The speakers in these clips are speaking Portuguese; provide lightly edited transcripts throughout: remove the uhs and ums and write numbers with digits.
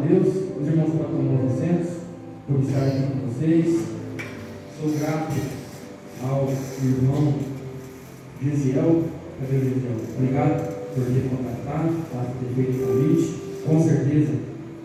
Deus. Os irmãos podem tomar os assentos, por estar aqui com vocês. Sou grato ao irmão Gesiel. Cadê o Gesiel? Obrigado por ter contatado, por ter feito o convite. Com certeza,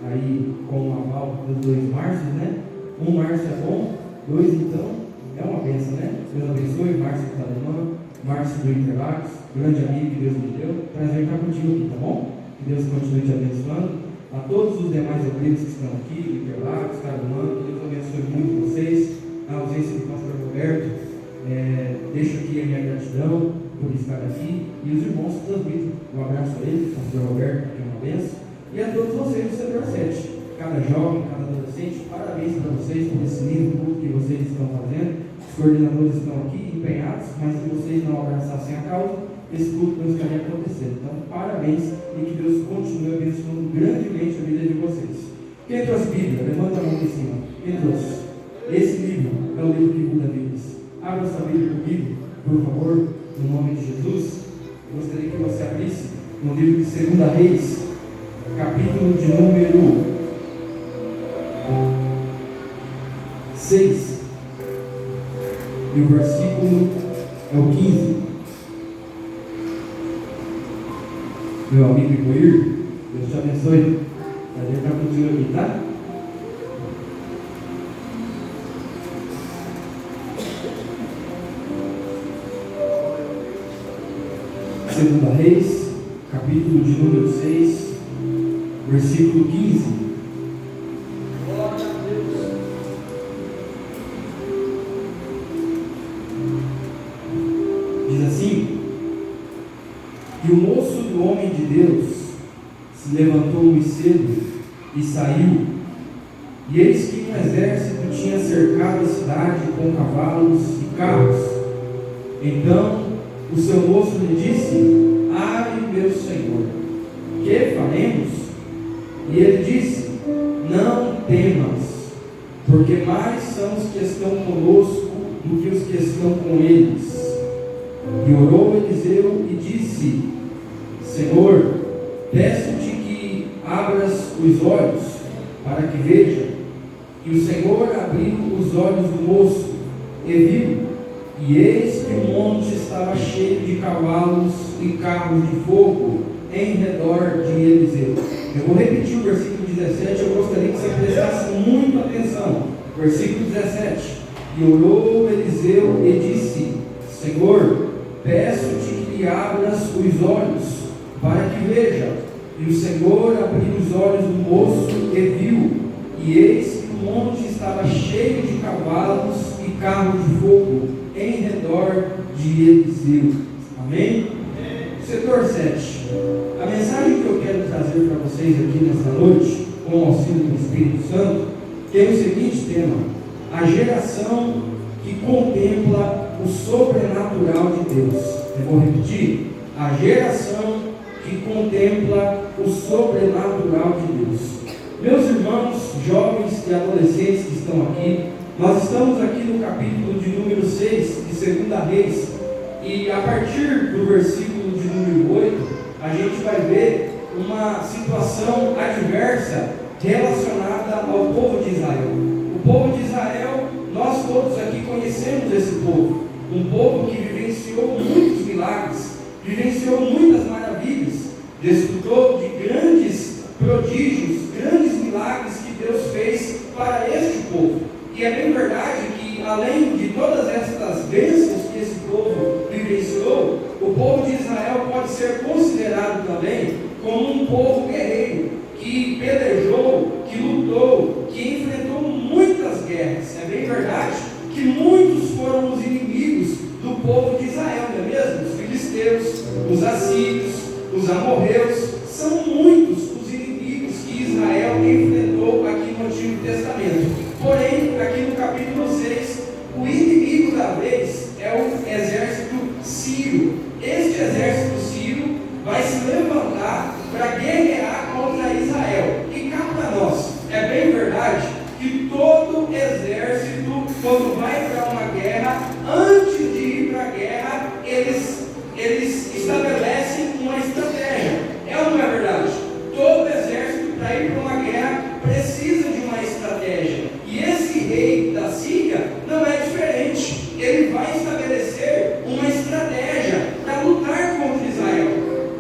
aí com o aval dos 2 Márcios, né? Um Márcio é bom, 2 então é uma bênção, né? Deus abençoe, Márcio da Alemã, Márcio do Interlagos, grande amigo que Deus me deu. Prazer estar contigo aqui, tá bom? Que Deus continue te abençoando. A todos os demais obreiros que estão aqui, Interlagos, Carolina, que Deus abençoe muito vocês. Na ausência do pastor Roberto, deixo aqui a minha gratidão por estar aqui. E os irmãos transmitem um abraço a ele, pastor Roberto, que é uma bênção. E a todos vocês do setor 7, cada jovem, cada adolescente, parabéns para vocês por esse lindo culto que vocês estão fazendo. Os coordenadores estão aqui empenhados, mas se vocês não abraçassem a causa, esse culto não estaria acontecendo. Então, parabéns e que Deus continue abençoando grandemente a vida de vocês. Quem trouxe Bíblia? Levanta a mão aqui em cima. Quem trouxe? Esse livro é o livro que muda vidas. Abra sua Bíblia comigo, por favor, no nome de Jesus. Eu gostaria que você abrisse no livro de 2 Reis, capítulo de número 6. E o versículo é o 15. Meu amigo Igoir, Deus te abençoe. Prazer estar contigo aqui, tá? Segunda Reis, capítulo de número 6, versículo 15. Diz assim: E o moço do homem de Deus se levantou muito cedo e saiu, e eis que um exército tinha cercado a cidade com cavalos e carros. Então o seu moço lhe disse: Ai, meu senhor, que faremos? E ele disse: Não temas, porque mais são os que estão conosco do que os que estão com eles. E orou Eliseu e disse: Senhor, peço-te que abras os olhos para que veja. E o Senhor abriu os olhos do moço e viu, e eis que o monte estava cheio de cavalos e carros de fogo em redor de Eliseu. Eu vou repetir o versículo 17, eu gostaria que você prestasse muita atenção. Versículo 17: E orou Eliseu e disse: Senhor, peço-te que lhe abras os olhos para que veja. E o Senhor abriu os olhos do moço e viu, e eis que o monte estava cheio de cavalos e carros de fogo em redor de Eliseu. Amém? Setor 7. A mensagem que eu quero trazer para vocês aqui nessa noite, com o auxílio do Espírito Santo, tem o seguinte tema: a geração que contempla o sobrenatural de Deus. Eu vou repetir: a geração que contempla o sobrenatural de Deus. Meus irmãos, jovens e adolescentes que estão aqui, nós estamos aqui no capítulo de número 6 de 2 Reis, e a partir do versículo de número 8, a gente vai ver uma situação adversa relacionada ao povo de Israel. O povo de Israel, nós todos aqui conhecemos esse povo, um povo que vivenciou muitos milagres, vivenciou muitas maravilhas, desfrutou de grandes prodígios, grandes milagres que Deus fez para este povo. E é bem verdade que, além de todas estas bênçãos que esse povo vivenciou, o povo de Israel pode ser considerado também como um povo guerreiro, que pelejou, que lutou, que enfrentou muitas guerras. É bem verdade que muitos foram os inimigos do povo de Israel, não é mesmo? Os filisteus, os assírios, os amorreus, são muitos os inimigos que Israel enfrentou aqui no Antigo Testamento. Porém, aqui no capítulo 6, o inimigo da vez é o exército sírio. Este exército sírio vai se levantar para guerrear contra Israel. E cada rei da Síria não é diferente. Ele vai estabelecer uma estratégia para lutar contra Israel.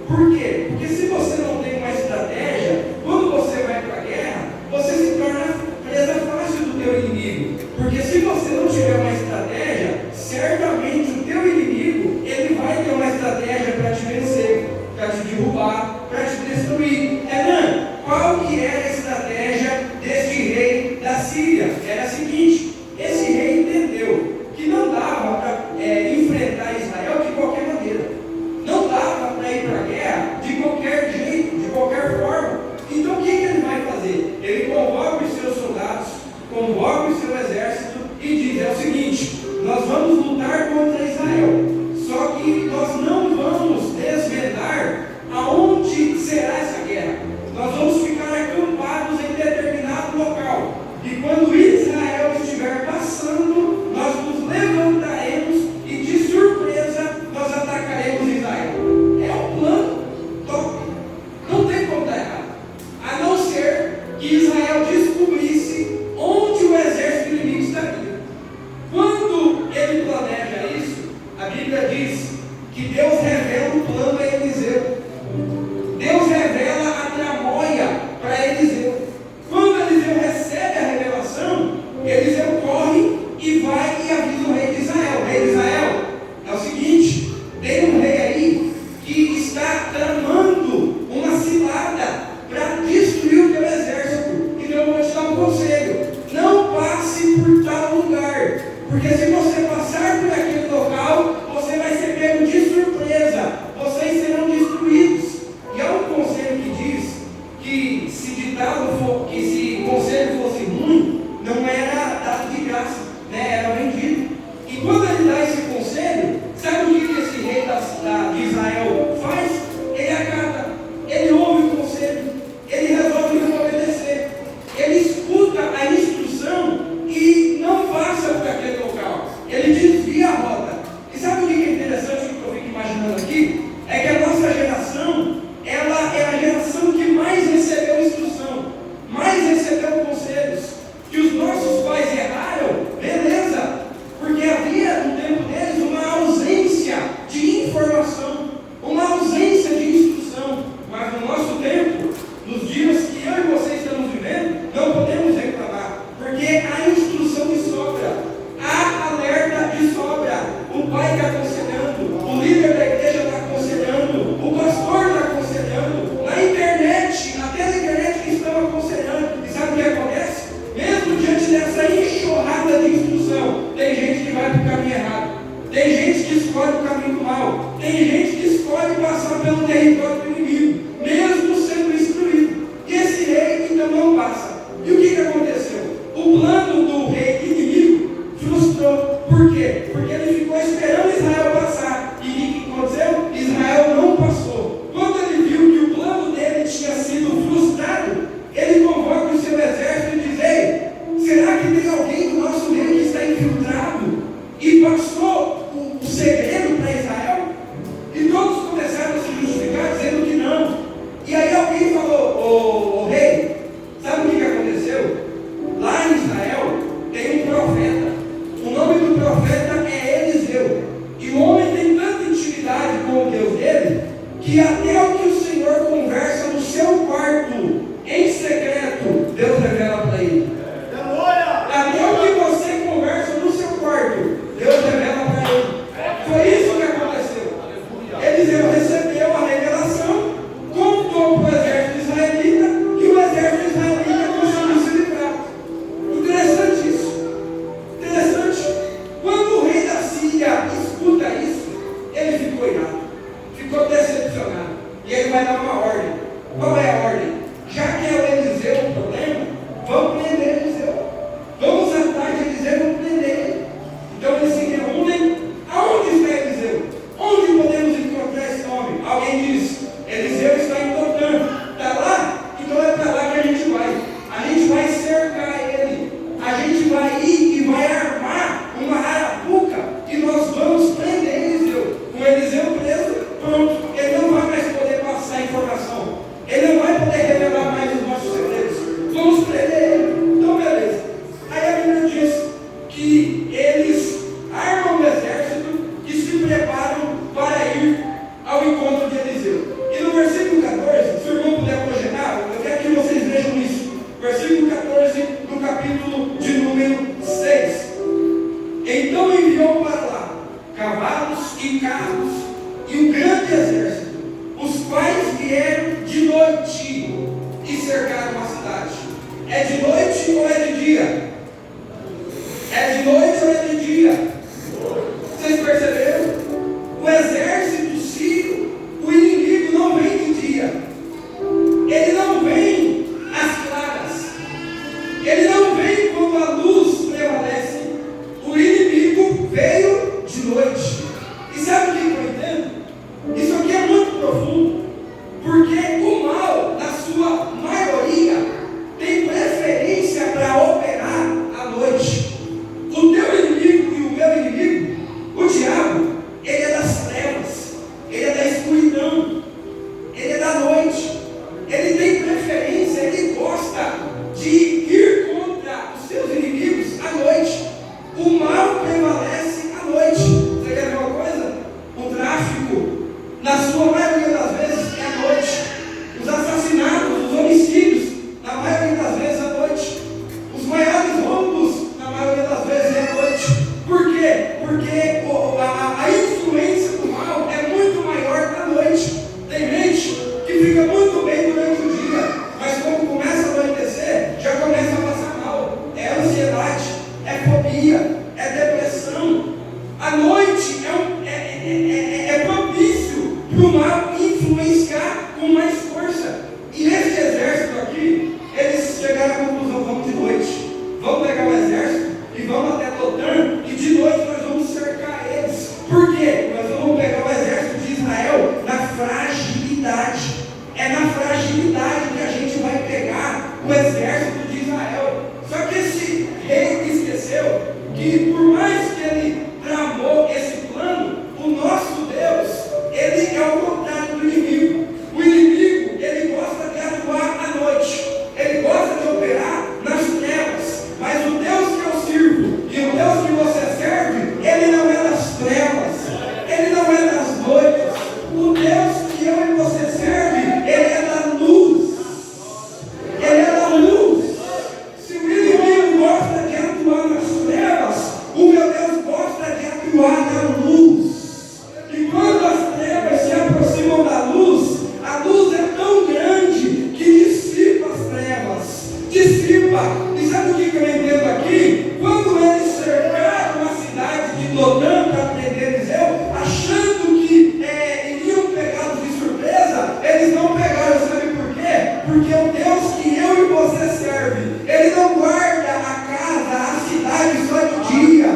Por quê? Porque se você não tem uma estratégia, quando você vai para a guerra, você se torna presa fácil do teu inimigo. Porque se você não tiver uma estratégia, certamente o teu inimigo, ele vai ter uma estratégia para te vencer, para te derrubar, para te destruir. Renan, qual que era a estratégia deste rei da Síria? Era a seguinte: esse rei entendeu que não dava para enfrentar Israel de qualquer maneira, não dava para ir para a guerra de qualquer jeito, de qualquer forma. Então o que ele vai fazer? Ele convoca os seus soldados, convoca o seu exército e diz: é o seguinte, nós vamos lutar contra Israel, só que nós não vamos desvendar aonde será essa guerra. Nós vamos ficar acampados em determinado local, e quando Israel estiver passando, nós nos levantaremos e de surpresa nós atacaremos Israel. É um plano top, não tem como dar errado, a não ser que Israel descobrisse onde o exército inimigo estaria. Quando ele planeja isso, a Bíblia diz que Deus revela o plano a Eliseu. Deus revela a tramóia para Eliseu. Quando Eliseu recebe a revelação, Eliseu corre e vai e avisa o rei de Israel. O rei de Israel, é o seguinte, tem um rei aí que está tramando uma cilada para destruir o teu exército. Então eu vou te dar um conselho: não passe por tal lugar, porque se você passar por aquele local, você vai ser pego de surpresa, vocês serão destruídos. E há um conselho que diz que se conselho fosse ruim, não era dado de graça, né? Era vendido. E quando ele dá esse conselho, sabe o que esse rei de Israel faz? Ele acata, ele ouve o conselho, ele resolve não obedecer, ele escuta a instrução e não passa por aquele local, ele desvia a rota. E sabe o que é interessante, que eu fico imaginando aqui? É que a nossa geração, ela é a geração que mais recebeu instrução, mais recebeu conselhos. Que os nossos pais erraram, beleza, porque havia no tempo deles uma ausência de informação, uma ausência de instrução. Mas no nosso tempo, nos dias que eu e você estamos vivendo, não podemos reclamar, porque há instrução de sobra, há alerta de sobra. O pai está aconselhando, o líder da igreja está aconselhando, o pastor está aconselhando, na internet, até na internet que estão aconselhando. E sabe o que acontece? Mesmo diante dessa enxurrada de instrução, tem gente que vai para o caminho errado, tem gente que escolhe o caminho do mal, tem gente que escolhe passar pelo território do inimigo, mesmo sendo instruído. E esse rei então não passa. E o que aconteceu? O plano do rei inimigo frustrou. Por quê? Porque ele ficou esperando Israel passar. E o que aconteceu? Israel não passou. Quando ele viu que o plano dele tinha sido frustrado, ele convoca o seu exército e diz: ei, será que tem alguém do nosso meio que está infiltrado e passou o segredo para Israel? E todos começaram a se justificar dizendo que não. E aí alguém falou: ô rei, sabe o que aconteceu? de ir contra os seus inimigos à noite. O mal prevalece à noite. Você quer ver uma coisa? O tráfico, na sua maioria das vezes, é à noite. Os assassinatos, os homicídios, na maioria das vezes é à noite. Os maiores roubos, na maioria das vezes é à noite. Por quê? Porque a influência do mal é muito maior à noite. Tem gente que fica muito bem durante o dia, mas quando começa a anoitecer, já começa a passar mal. É ansiedade, é fobia, é depressão. A noite é propício para o mal influenciar com mais força. E esse exército aqui, eles chegaram à conclusão: vamos de noite, vamos pegar o exército e vamos até Dotã, e de noite nós vamos cercar eles. Por quê? Nós vamos pegar o exército de Israel na fragilidade. É na fragilidade que a gente vai pegar o exército de Israel. Só que esse rei esqueceu que, por mais que ele tramou esse plano, o nosso Deus, ele é o contrário do inimigo. O inimigo, ele gosta de atuar à noite, ele gosta de operar nas trevas. Mas o Deus que eu sirvo e o Deus que você serve, ele não é das trevas, ele não é das noites. O Deus que eu e você serve, ele é da luz. Ele é da luz. Se o inimigo gosta de atuar nas trevas, o meu Deus gosta de atuar na luz. E quando as trevas se aproximam da luz, a luz é tão grande que dissipa as trevas. Dissipa. E sabe o que eu entendo aqui? Quando eles cercaram a cidade de Dotã para prender Eliseu, achando que iriam pegá-los de surpresa, eles não pegaram. Sabe por quê? Porque o Deus que eu e você serve, ele não guarda a casa, a cidade só de dia.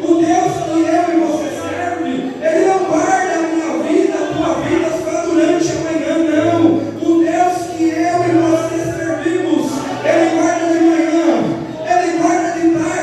O Deus que eu e você serve, ele não guarda a minha vida, a tua vida só durante a manhã, não. O Deus que eu e você servimos, ele guarda de manhã, ele guarda de tarde.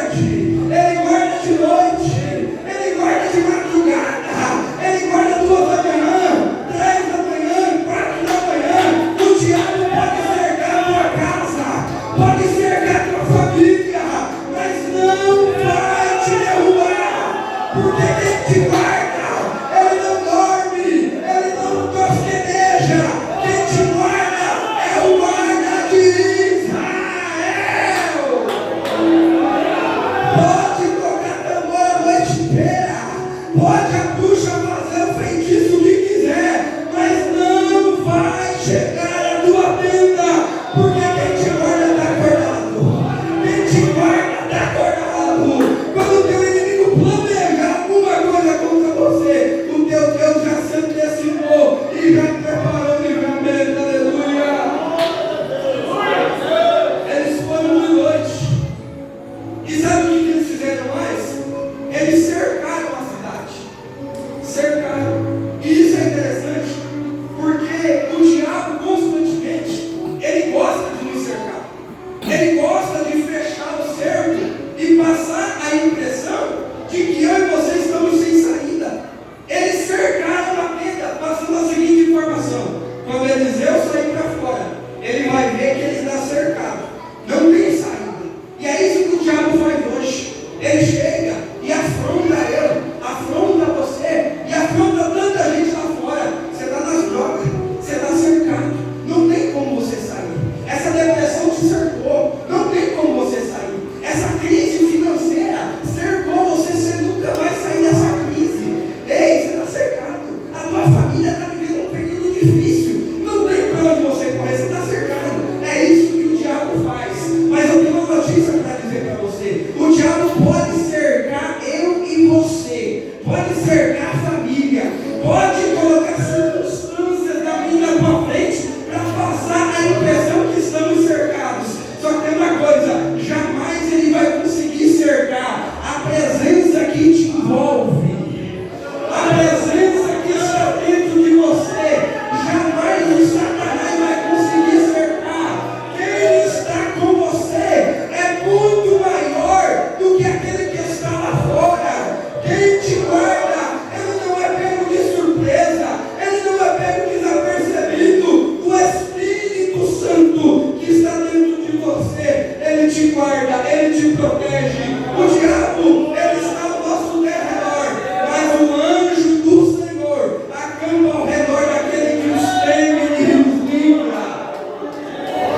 te guarda, Ele te protege. O diabo, ele está ao nosso derredor, mas o anjo do Senhor acampa ao redor daquele que os teme e os livra.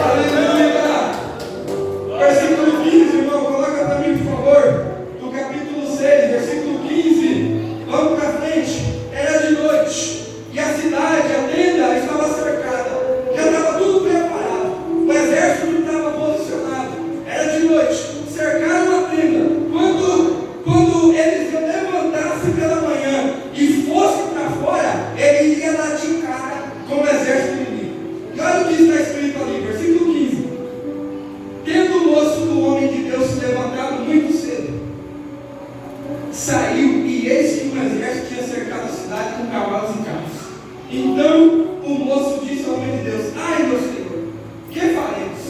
Aleluia! Versículo 15, irmão, coloca para mim, por favor, do capítulo 6, versículo 15. Vamos para frente. Era de noite e a cidade, a tenda, estava cercada. Já estava tudo preparado. O exército estava posicionado. Era de noite. Cercaram a tenda. Quando eles levantassem pela manhã e fossem para fora, ele ia dar de cara com o exército inimigo. E olha o que está escrito ali, versículo 15. Tendo o moço do homem de Deus se levantado muito cedo, saiu, e eis que um exército tinha cercado a cidade com cavalos e carros. Então o moço disse ao homem de Deus: ai, meu Senhor, que faremos?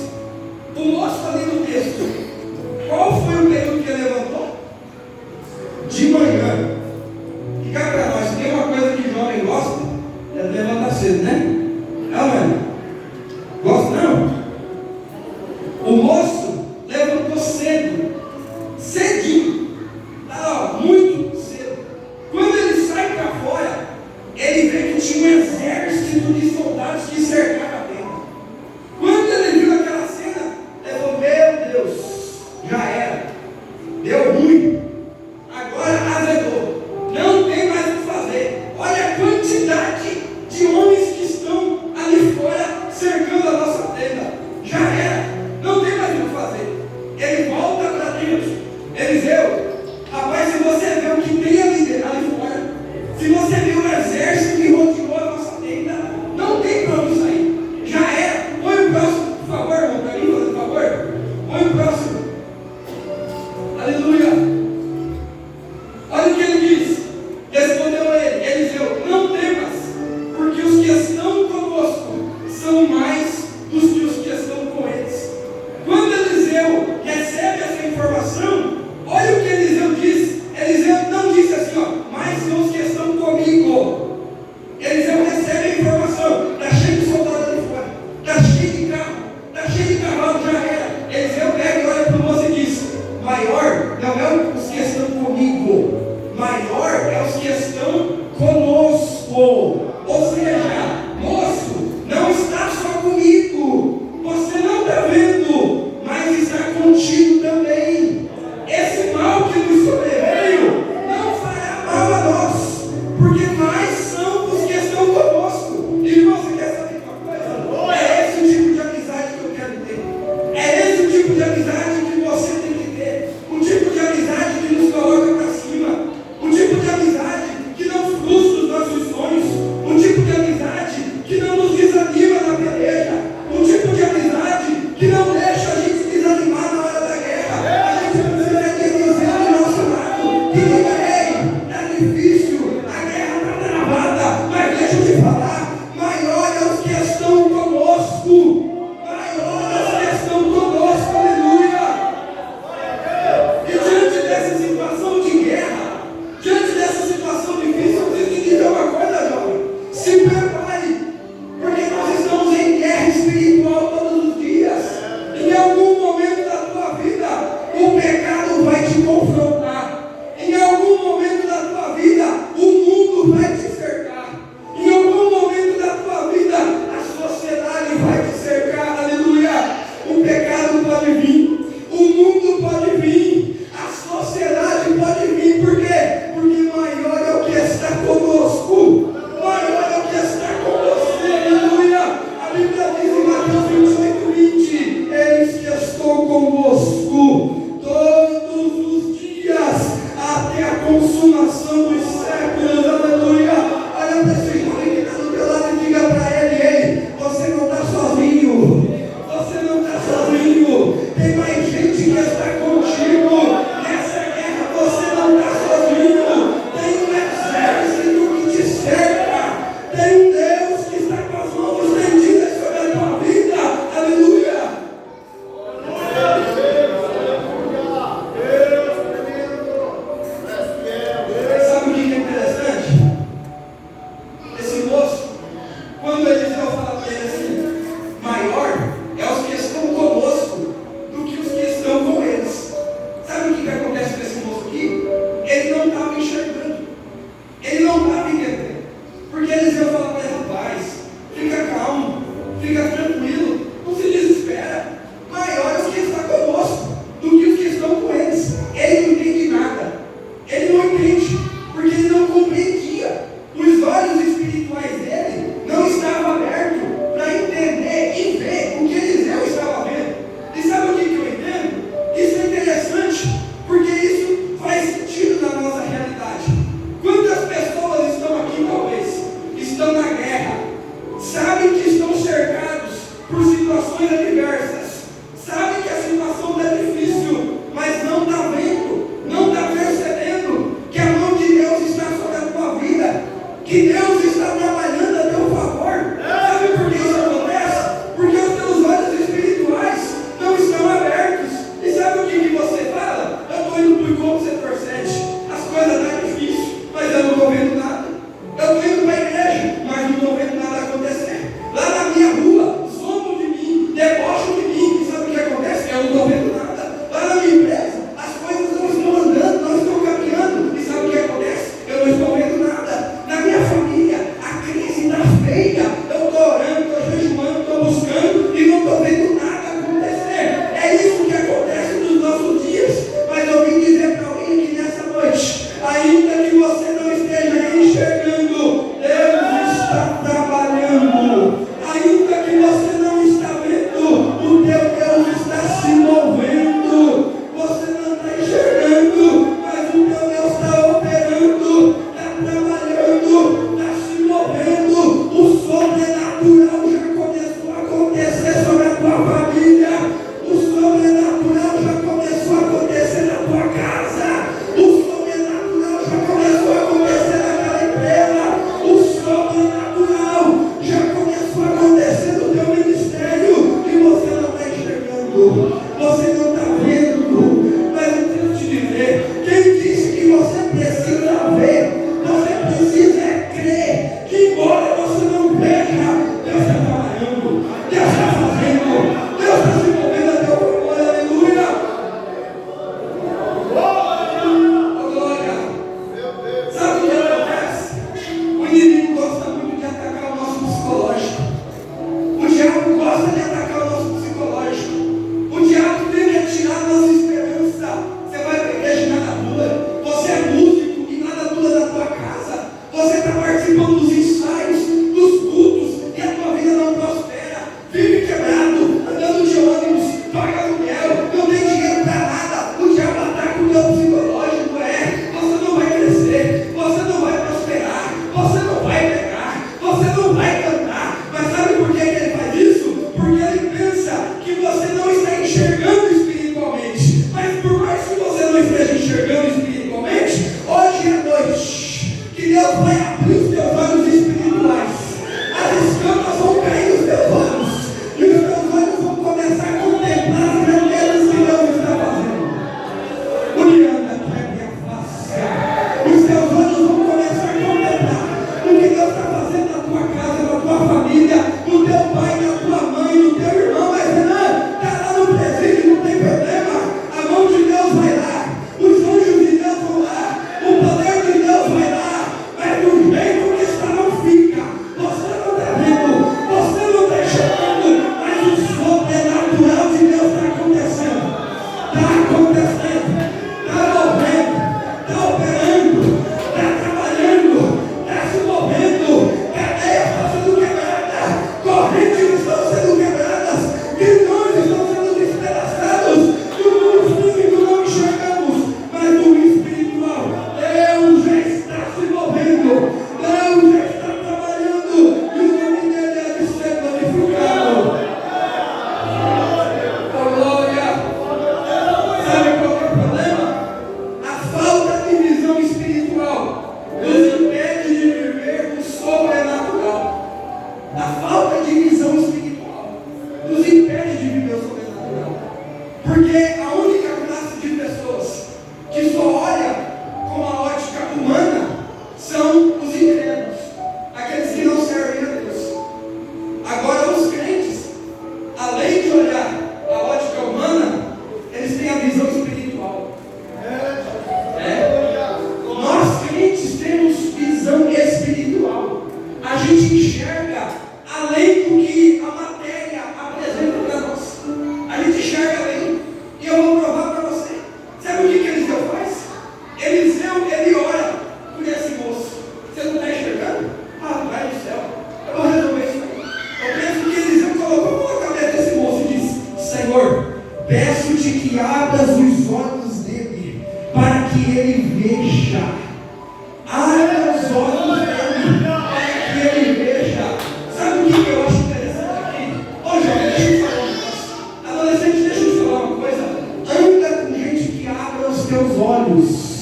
O moço está ali no texto. Qual foi o período que ele levantou? De manhã. E cá para nós, tem uma coisa que jovem gosta, é levantar cedo, né? Não, mano? Gosta não? O moço levantou cedo, cedinho, muito cedo. Quando ele sai para fora, ele vê que tinha um exército de soldados que cercaram a tenda. Quando ele viu aquela cena, ele falou: meu Deus, já era, deu ruim, agora azedou, não tem mais o que fazer. Olha a quantidade de homens que estão ali fora cercando a nossa tenda. Já era, não tem mais o que fazer. Ele volta para dentro. Eliseu, rapaz, se você vê o que tem ali fora, se você vê o exército que rodeou a nossa tenda, não tem para onde sair. Já era. Põe o próximo, por favor, irmão, para mim, por favor. Põe o próximo. Aleluia. Olha o que ele diz. Respondeu ele, Eliseu: não temas, porque os que estão conosco são mais dos que os que estão com eles. Quando Eliseu recebe essa informação, olha o que Eliseu diz. Eliseu não disse assim, mas são os que estão comigo. Eliseu recebe a informação: está cheio de soldado ali fora, está cheio de carro, está cheio de cavalo, já era. Eliseu pega e olha para o moço e diz: maior não é os que estão comigo, maior é os que estão conosco. Ou seja, moço, não está só comigo, você não está vendo, mas está contigo também. Esse mal que nos sobreveio não fará mal a nós, porque mais são os que estão conosco. Irmão, você quer saber uma coisa? É esse o tipo de amizade que eu quero ter. É esse o tipo de amizade que você tem que ter. Um tipo de amizade que nos coloca para cima. Um tipo de amizade que não frustra os nossos sonhos. Um tipo de amizade que não nos desanima na peleja. Um tipo de amizade que não deixa a gente desanimar na hora da guerra. A gente precisa ter amizade do nosso lado que diga: ei, está difícil, a guerra está travada, mas deixa eu te falar, maior é os que estão conosco. Maior é os que estão conosco, aleluia. E diante dessa situação de guerra, diante dessa situação difícil, eu preciso te dizer uma coisa, jovem: se prepare, porque nós estamos em guerra espiritual todos os dias. Em algum momento da tua vida, o pecado vai te confrontar. Em algum momento da tua vida, o mundo vai te cercar. Em algum momento da tua vida, a sociedade vai te cercar, aleluia. O pecado pode vir, o mundo pode vir, a sociedade pode vir. Por quê? Porque maior é o que está conosco, maior é o que está com você, aleluia. A Bíblia diz em Mateus 28:20: eis que estou convosco todos os dias, até a consumação dos séculos, aleluia. Olha para esse jovem que está do teu lado e diga para ele: ei, você não está sozinho, você não está sozinho. Tem você não está vendo. Mas eu tenho que te dizer, quem disse que você precisa ver? Você precisa crer que embora você não veja, Deus está trabalhando, Deus está fazendo, Deus está se movendo a teu favor, aleluia. Oh, glória. Sabe o que acontece? O inimigo gosta muito de atacar o nosso psicológico. O diabo gosta de atacar o nosso psicológico. O diabo tenta tirar a nossa esperança. Você vai para a igreja e nada muda. Você é músico e nada muda na tua casa. Você está participando dos ensaios, dos cultos, e a tua vida não prospera. Vive quebrado, andando de ônibus, paga aluguel, não tem dinheiro para nada. O diabo ataca o teu psicológico. Você não vai crescer, você não vai prosperar, você não vai pegar, você não vai cantar. Mas sabe por que ele faz isso? Porque ele pensa que você não está enxergando espiritualmente. Mas por mais que você não esteja enxergando espiritualmente, hoje é noite que Deus vai abrir os teus olhos espirituais. As escamas vão cair nos teus olhos, e os teus olhos vão começar a contemplar as grandezas que Deus está fazendo. Unianda, quebra a face. Os teus olhos vão começar a contemplar o que Deus está fazendo na tua casa, na tua família, no teu pai, na tua mãe, no teu irmão. Mas Renan, está lá no presídio, não tem problema. A mão de Deus vai lá, os anjos de Deus vão lá, o poder de Deus vai lá. Mas do jeito que está não fica. Você não está vendo, você não está enxergando, mas o sobrenatural de Deus está acontecendo. Está acontecendo, está movendo, está operando, está trabalhando, está se movendo. Cadeias estão sendo quebradas, correntes estão sendo quebradas, grilhões estão sendo despedaçados. Do mundo físico não enxergamos, mas do espiritual, Deus já está se movendo, Deus já está trabalhando, e o nome dele é de ser glorificado. Oh, glória! Sabe qual é o problema? A falta de visão espiritual nos impede de viver o sobrenatural. A falta de visão espiritual nos impede de viver o sobrenatural. Porque a única classe de pessoas que só olha com a ótica humana são os incrédulos, aqueles que não servem a Deus. Agora, os crentes, além de olhar a ótica humana, eles têm a visão espiritual. Nós crentes temos visão espiritual. A gente enxerga além do que a matéria apresenta para nós. A gente enxerga além. E eu vou provar para você. Sabe o que Eliseu faz? Eliseu, ele ora por esse moço. Você não está enxergando? Ah, vai do céu, eu vou resolver isso aí. Eu penso que Eliseu colocou na cabeça desse moço e disse: Senhor, peço-te que abras os olhos dele, para que ele veja. Abra os olhos dele, para que ele veja. Sabe o que eu acho interessante aqui? Ô jovem, deixa eu te falar um negócio. Adolescente, deixa eu te falar uma coisa. Anda com gente que abra os teus olhos.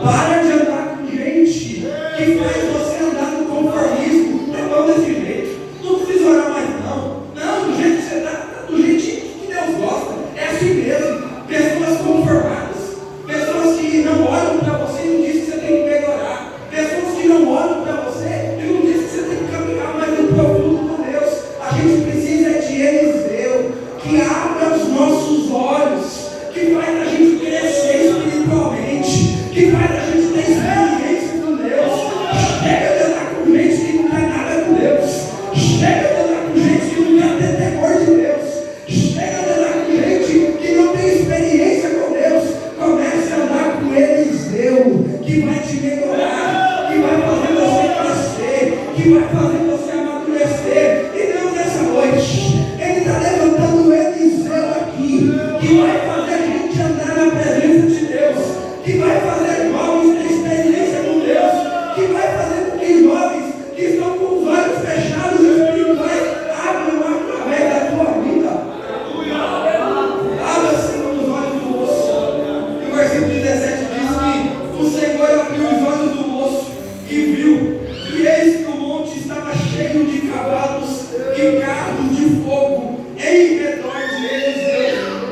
Para de andar com gente que faz você andar no conformismo. Tá bom desse jeito, não precisa orar mais não. Não, do jeito que você está, do jeito que Deus gosta. É assim mesmo. Pessoas conformadas, pessoas que não olham para você e não dizem que você tem que melhorar, pessoas que não olham para você e não dizem que você tem que caminhar mais no profundo com Deus. A gente precisa de Eliseu, que abra os nossos olhos, que faz a gente crescer espiritualmente, que faz a gente ter experiência com Deus. Chega de andar com gente que não tem nada com Deus. Chega de andar com gente que não quer ter temor de Deus. Chega de andar com gente que não tem experiência com Deus. Comece a andar com Eliseu, que vai te melhorar, que vai fazer você crescer, que vai fazer você amadurecer. E Deus, nessa noite, Ele está levantando Eliseu aqui, que vai fazer a gente andar na presença de Deus, que vai fazer jovens ter experiência com Deus, que vai fazer com que jovens que estão com os olhos fechados espirituais abram através da tua vida. Abra, Senhor, os olhos do moço. E o versículo 17 diz que o Senhor abriu os olhos do moço e viu, e eis que o monte estava cheio de cavalos e carros de fogo em redor de Eliseu.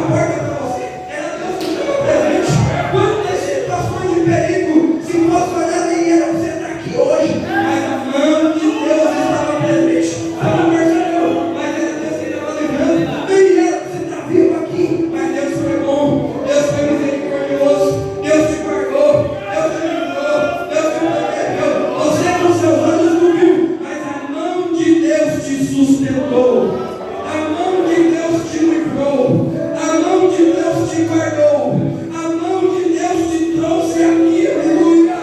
porta para você. Era Deus que estava presente. Quantas situações de perigo, se fosse olhar, nem era você estar aqui hoje. Mas a mão de Deus estava presente. Você não percebeu, mas era Deus que estava livrando. Nem era você estar vivo aqui, mas Deus foi bom. Deus foi misericordioso. Deus te guardou. Deus te livrou. Deus te protegeu. Você com seus olhos não viu, mas a mão de Deus te sustentou. A mão de Deus te livrou. A mão de Deus te guardou. A mão de Deus te trouxe aqui. Aleluia.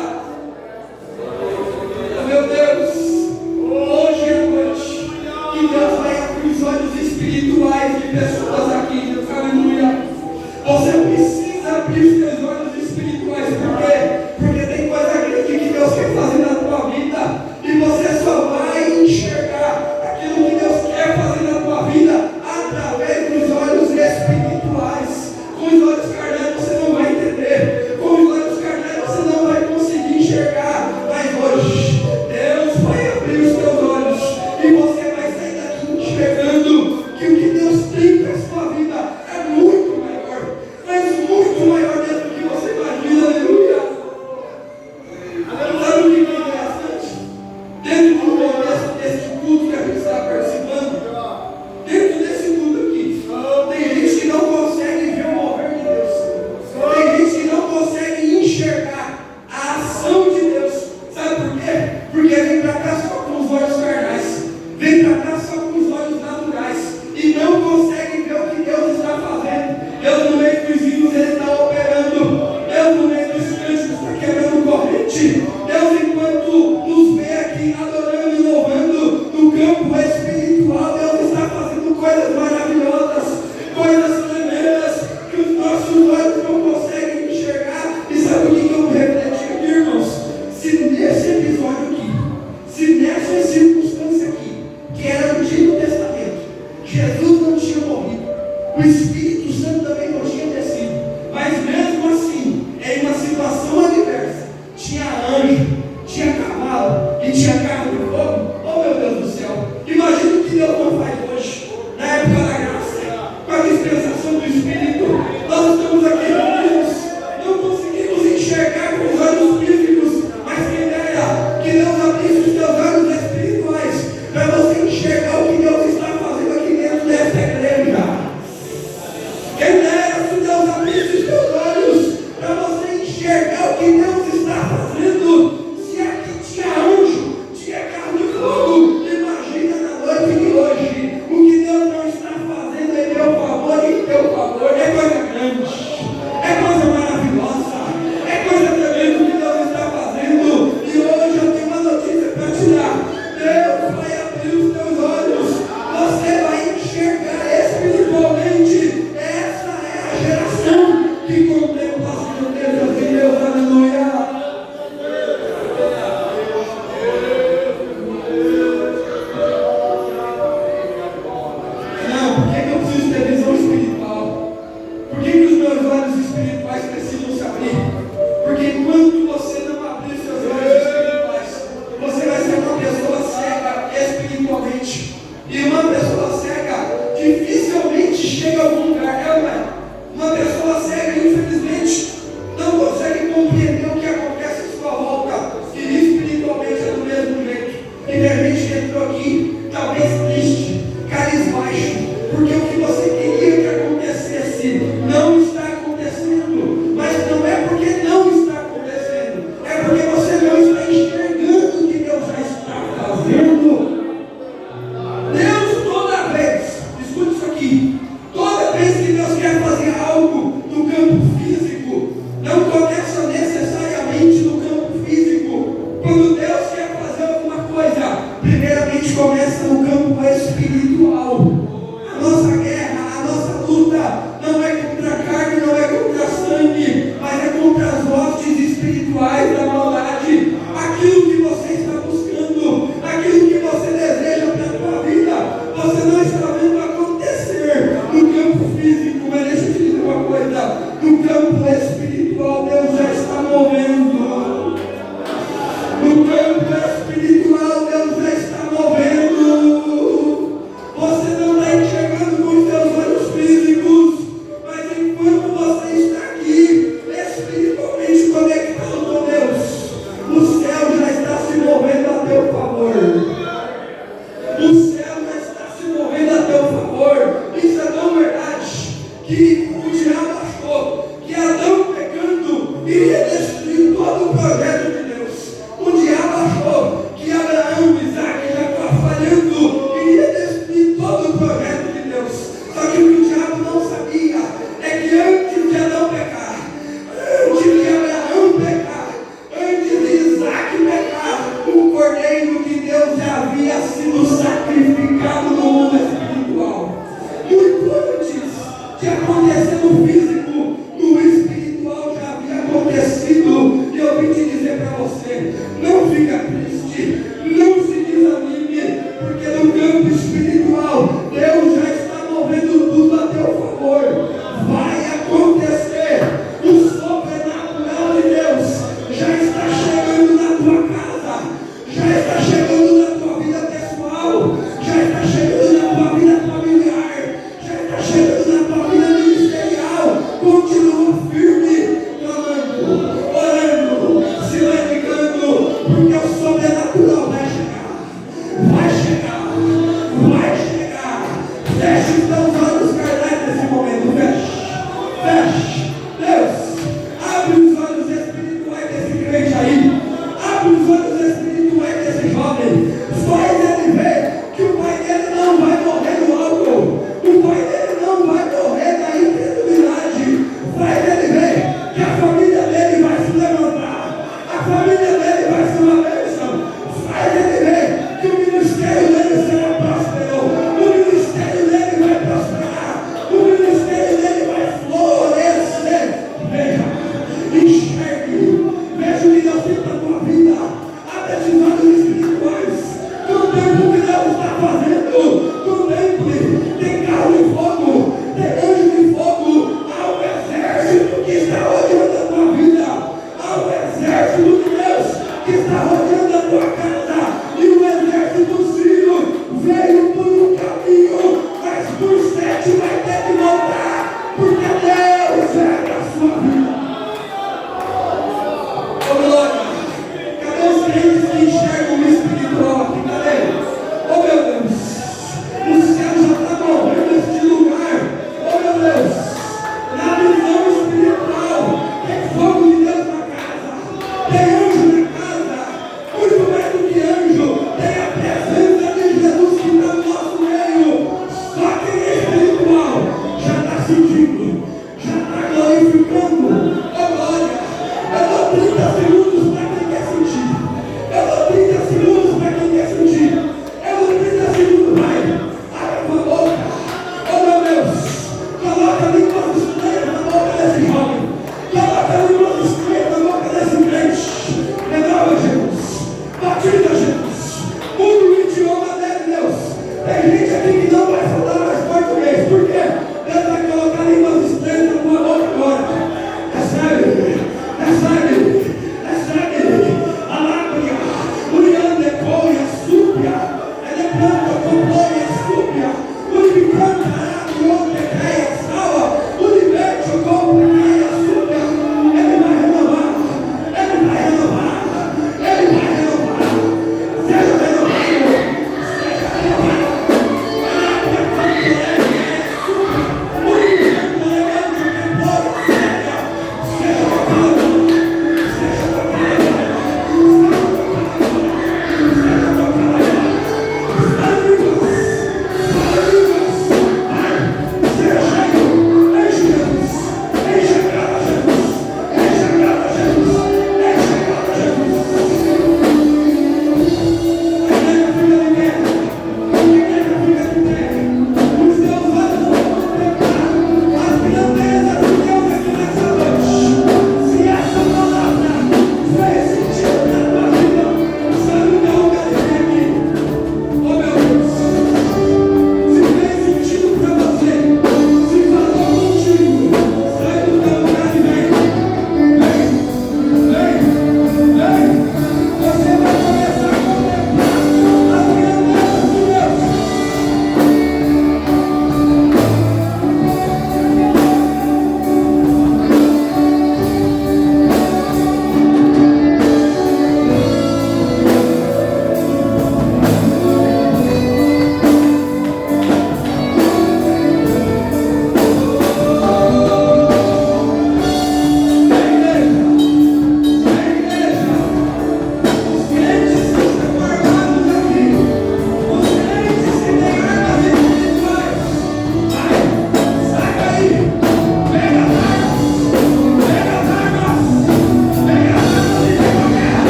Meu Deus, hoje é noite que Deus vai abrir os olhos espirituais de pessoas aqui. Deus, aleluia. Você precisa abrir os seus olhos espirituais. Por quê? Porque tem coisa grande que Deus quer fazer na tua vida. E você só vai enxergar aquilo que Deus quer fazer na tua vida através dos olhos espirituais. Com os olhos carnais você não vai entender. Com os olhos carnais você não vai conseguir enxergar. Mas hoje, Deus vai abrir os teus olhos e você vai sair daqui enxergando que o que Deus tem para a sua vida é muito maior. Mas muito maior dentro do que você imagina. Aleluia. Sabe o que é interessante? Dentro do contexto desse culto que a gente está participando, dentro desse culto aqui, tem gente que não consegue ver o mover de Deus. Tem gente que não consegue enxergar a ação de Deus. Sabe por quê? Porque vem para cá só com os olhos carnais, vem para cá só com os olhos naturais e não consegue ver o que Deus está fazendo. Deus no meio dos hinos Ele está operando. Deus no meio dos cânticos está quebrando corrente. Deus enquanto nos vê aqui adorando e louvando no campo espiritual, Deus está fazendo coisas maravilhosas, coisas tremendas que os nossos olhos não conseguem enxergar. E sabe o que eu refleti aqui, irmãos? Se nesse episódio aqui, se nessa circunstância aqui, que era no Antigo Testamento, Jesus não tinha morrido, o Espírito Santo também não tinha descido, mas mesmo assim, em uma situação adversa, tinha anjo, tinha cavalo e tinha carro de fogo. Oh meu Deus do céu, imagina o que Deus não faz hoje, na época da graça, com a dispensação do Espírito. Nós estamos aqui reunidos, não conseguimos enxergar com os olhos físicos, mas quem dera que Deus abrisse os teus olhos espirituais para você enxergar o que Deus está fazendo aqui dentro dessa igreja. Quem dera se Deus abrisse os teus olhos para você enxergar o que Deus está fazendo. Se aqui tinha anjo, tinha carro de fogo, imagina na noite de hoje o que Deus não está fazendo em meu favor e em teu favor. É coisa grande, é coisa maravilhosa, é coisa tremenda o que Deus está fazendo. E hoje eu tenho uma notícia para te dar. Deus vai abrir os teus olhos, você vai enxergar espiritualmente. Essa é a geração que contempla as grandezas de Deus. Aleluia. Não, por que eu preciso ter visão espiritual? Por que os meus olhos espirituais precisam se abrir? Porque enquanto você não abrir seus olhos espirituais, você vai ser uma pessoa cega espiritualmente. E uma pessoa cega dificilmente chega a algum lugar. Uma pessoa cega, infelizmente, não consegue compreender o que acontece à sua volta. E espiritualmente é do mesmo jeito. E de repente entrou aqui, talvez triste, cabisbaixo, porque o que você queria que acontecesse não está acontecendo. Mas não é porque não está acontecendo, é porque você não está enxergando o que Deus já está fazendo. Deus toda vez, escute isso aqui, toda vez que Deus quer fazer algo no campo físico, que o diabo achou que Adão pecando iria destruir todo o projeto de Deus. O diabo achou que Abraão, Isaac, Jacó falhando iria destruir todo o projeto de Deus. Só que o que o diabo não sabia é que antes de Adão pecar, antes de Abraão pecar, antes de Isaac pecar, o cordeiro de Deus já havia sido sacrificado no mundo espiritual. Muito antes de acontecer no físico, no espiritual já havia acontecido. E eu vim te dizer para você: não fica triste, não se desanime, porque no campo espiritual Deus já está movendo tudo a teu favor. Vai acontecer. O sobrenatural de Deus já está chegando na tua casa, já está chegando na tua vida pessoal, já está chegando na tua vida familiar, já está chegando na tua vida ministerial. Continua firme, clamando, orando, se dedicando, porque o sobrenatural vai chegar, vai chegar, vai chegar. Feche os teus olhos carnais nesse momento, feche, feche. Deus, abre os olhos espirituais desse crente aí, abre os olhos espirituais desse jovem, faz ele ver que o pai dele não vai morrer no álcool, o pai dele não vai morrer na incredulidade, faz ele ver que a família dele vai se levantar, a família dele vai ser uma bênção, faz ele ver que o ministério dele será próspero, o ministério dele vai prosperar.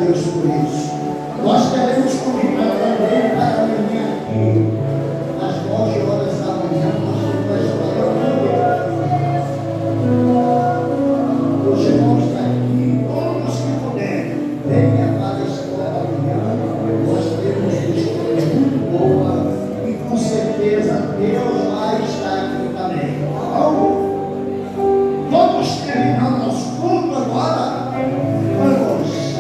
Deus por isso. Nós queremos convidar também para amanhã, às 9 horas da manhã, nós temos a história pública. Os irmãos estão aqui, todos que puderem, venha para a escola amanhã. Nós temos uma história muito boa e com certeza Deus vai estar aqui também. Então, vamos terminar nosso culto agora. Vamos terminar.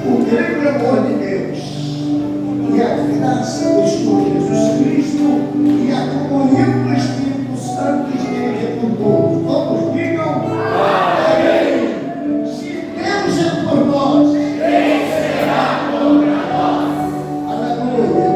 O grande amor de Deus e a graça do Espírito